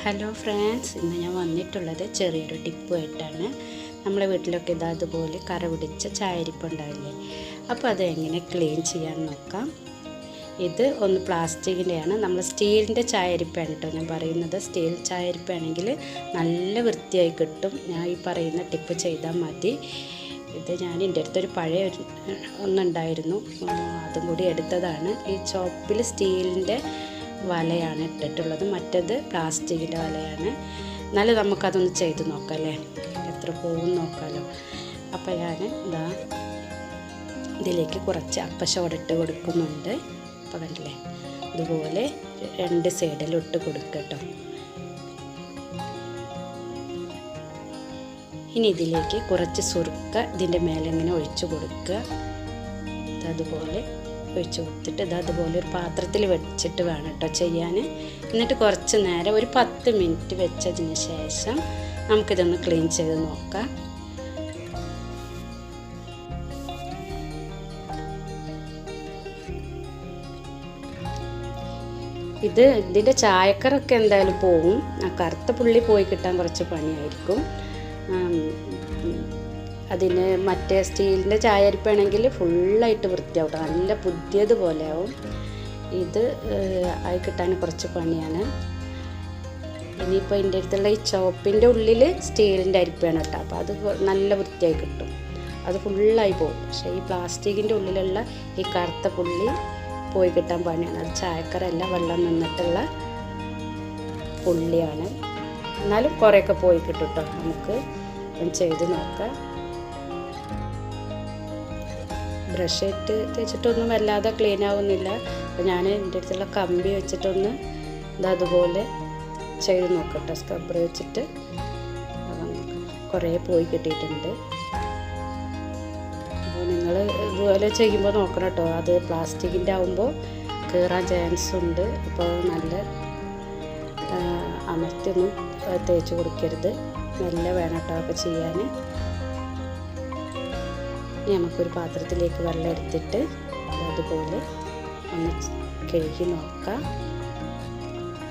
Hello friends, ഇന്ന് ഞാൻ വന്നിട്ടുള്ളത് ചെറിയൊരു ടിപ്പുമായിട്ടാണ്. നമ്മളെ വീട്ടിലൊക്കെ അതുപോലെ കറ പിടിച്ച ചായരിപ്പ് ഉണ്ടാവില്ലേ, അപ്പോൾ അത് എങ്ങനെ ക്ലീൻ ചെയ്യാൻ നോക്കാം. ഇത് ഒന്ന് പ്ലാസ്റ്റിക്കിൻ്റെയാണ്, നമ്മൾ സ്റ്റീലിൻ്റെ ചായരിപ്പാണ് കേട്ടോ ഞാൻ പറയുന്നത്. സ്റ്റീൽ ചായരിപ്പാണെങ്കിൽ നല്ല വൃത്തിയായി കിട്ടും. ഞാൻ ഈ പറയുന്ന ടിപ്പ് ചെയ്താൽ മതി. ഇത് ഞാൻ എൻ്റെ അടുത്തൊരു പഴയ ഒന്നുണ്ടായിരുന്നു, അതും കൂടി എടുത്തതാണ്. ഈ ചോപ്പിൽ സ്റ്റീലിൻ്റെ വലയാണ് ഇട്ടിട്ടുള്ളത്, മറ്റേത് പ്ലാസ്റ്റിക്കിൻ്റെ വലയാണ്. എന്നാലും നമുക്കതൊന്ന് ചെയ്ത് നോക്കാം അല്ലേ, എത്ര പോകും നോക്കാമല്ലോ. അപ്പോൾ ഞാൻ ഇതിലേക്ക് കുറച്ച് അപ്പസോഡ ഇട്ട് കൊടുക്കുന്നുണ്ട്. അപ്പോൾ കണ്ടില്ലേ, ഇതുപോലെ രണ്ട് സൈഡിലും ഇട്ട് കൊടുക്കുക കേട്ടോ. ഇനി ഇതിലേക്ക് കുറച്ച് സുർക്ക ഇതിൻ്റെ മേലെ ഇങ്ങനെ ഒഴിച്ചു കൊടുക്കുക. അതുപോലെ ഒഴിച്ച് കൊടുത്തിട്ട് അതുപോലെ ഒരു പാത്രത്തിൽ വെച്ചിട്ട് വേണം കേട്ടോ ചെയ്യാൻ. എന്നിട്ട് കുറച്ച് നേരം ഒരു 10 മിനിറ്റ് വെച്ചതിന് ശേഷം നമുക്കിതൊന്ന് ക്ലീൻ ചെയ്ത് നോക്കാം. ഇതിൻ്റെ ചായക്കറൊക്കെ എന്തായാലും പോകും. ആ കറുത്ത പുള്ളി പോയി കിട്ടാൻ കുറച്ച് പണിയായിരിക്കും. അതിന് മറ്റേ സ്റ്റീലിൻ്റെ ചായരിപ്പാണെങ്കിൽ ഫുള്ളായിട്ട് വൃത്തിയാവും, നല്ല പുതിയതുപോലെ ആവും. ഇത് ആയി കിട്ടാൻ കുറച്ച് പണിയാണ്. ഇനിയിപ്പോൾ എൻ്റെ അടുത്തുള്ള ഈ ചോപ്പിൻ്റെ ഉള്ളിൽ സ്റ്റീലിൻ്റെ അരിപ്പാണ് കേട്ടോ, അപ്പോൾ അത് നല്ല വൃത്തിയായി കിട്ടും, അത് ഫുള്ളായി പോകും. പക്ഷേ ഈ പ്ലാസ്റ്റിക്കിൻ്റെ ഉള്ളിലുള്ള ഈ കറുത്ത പുള്ളി പോയി കിട്ടാൻ പണിയാണ്. അത് ചായക്കറല്ല, വെള്ളം നിന്നിട്ടുള്ള പുള്ളിയാണ്. എന്നാലും കുറേയൊക്കെ പോയി കിട്ടും കേട്ടോ. നമുക്ക് ചെയ്ത് നോക്കാം. ബ്രഷ് ഇട്ട് തേച്ചിട്ടൊന്നും വല്ലാതെ ക്ലീൻ ആവുന്നില്ല. അപ്പോൾ ഞാൻ എൻ്റെ അടുത്തുള്ള കമ്പി വെച്ചിട്ടൊന്ന് അതുപോലെ ചെയ്ത് നോക്കട്ടെ. സ്ക്രബ്ബർ വെച്ചിട്ട് കുറേ പോയി കിട്ടിയിട്ടുണ്ട്. അപ്പോൾ നിങ്ങൾ ഇതുപോലെ ചെയ്യുമ്പോൾ നോക്കണം കേട്ടോ, അത് പ്ലാസ്റ്റിക്കിൻ്റെ ആകുമ്പോൾ കീറാൻ ചാൻസ് ഉണ്ട്. അപ്പോൾ നല്ല അമർത്തിയൊന്നും തേച്ച് കൊടുക്കരുത്, നല്ല വേണം കേട്ടോ ഒക്കെ ചെയ്യാൻ. നമുക്കൊരു പാത്രത്തിലേക്ക് വെള്ളം എടുത്തിട്ട് അതുപോലെ ഒന്ന് കഴുകി നോക്കാം.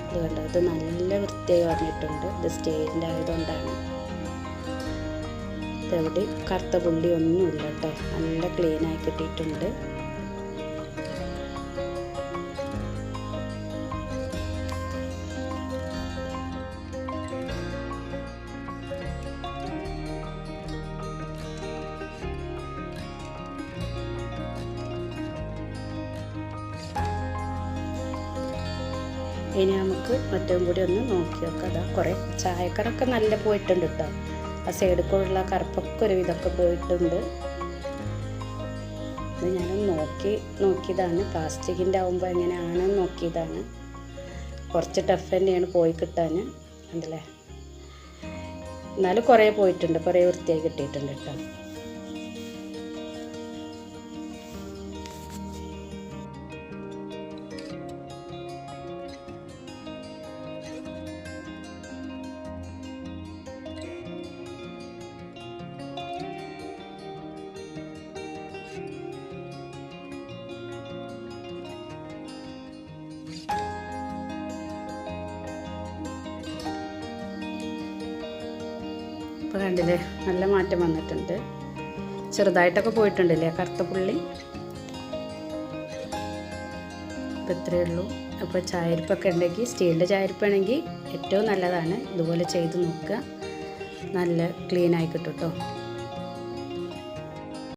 ഇത് കണ്ടോ, അത് നല്ല വൃത്തിയായി വന്നിട്ടുണ്ട്. ഇത് സ്റ്റീലിൻ്റെ ആയതുകൊണ്ടാണ്. ഇതെവിടെ കറുത്ത പുള്ളി ഒന്നുമില്ല കേട്ടോ, നല്ല ക്ലീനായി കിട്ടിയിട്ടുണ്ട്. ഇനി നമുക്ക് മറ്റും കൂടി ഒന്ന് നോക്കി നോക്കാം. അതാ കുറേ ചായക്കറൊക്കെ നല്ല പോയിട്ടുണ്ട് കേട്ടോ. ആ സൈഡിൽ കൂടെയുള്ള കറുപ്പൊക്കെ ഒരു ഇതൊക്കെ പോയിട്ടുണ്ട്. ഇത് ഞാനൊന്ന് നോക്കിയതാണ്, പ്ലാസ്റ്റിക്കിൻ്റെ ആകുമ്പോൾ എങ്ങനെയാണെന്ന് നോക്കിയതാണ്. കുറച്ച് ടഫ് തന്നെയാണ് പോയി കിട്ടാൻ, ഉണ്ടല്ലേ. എന്നാലും കുറേ പോയിട്ടുണ്ട്, കുറേ വൃത്തിയായി കിട്ടിയിട്ടുണ്ട് കേട്ടോ. ഇപ്പോൾ കണ്ടില്ലേ, നല്ല മാറ്റം വന്നിട്ടുണ്ട്. ചെറുതായിട്ടൊക്കെ പോയിട്ടുണ്ടല്ലേ കറുത്ത പുള്ളി. അപ്പോൾ ഇത്രയേ ഉള്ളൂ. അപ്പോൾ ചായരിപ്പൊക്കെ ഉണ്ടെങ്കിൽ, സ്റ്റീലിൻ്റെ ചായരിപ്പാണെങ്കിൽ ഏറ്റവും നല്ലതാണ്. ഇതുപോലെ ചെയ്ത് നോക്കുക, നല്ല ക്ലീനായി കിട്ടും കേട്ടോ.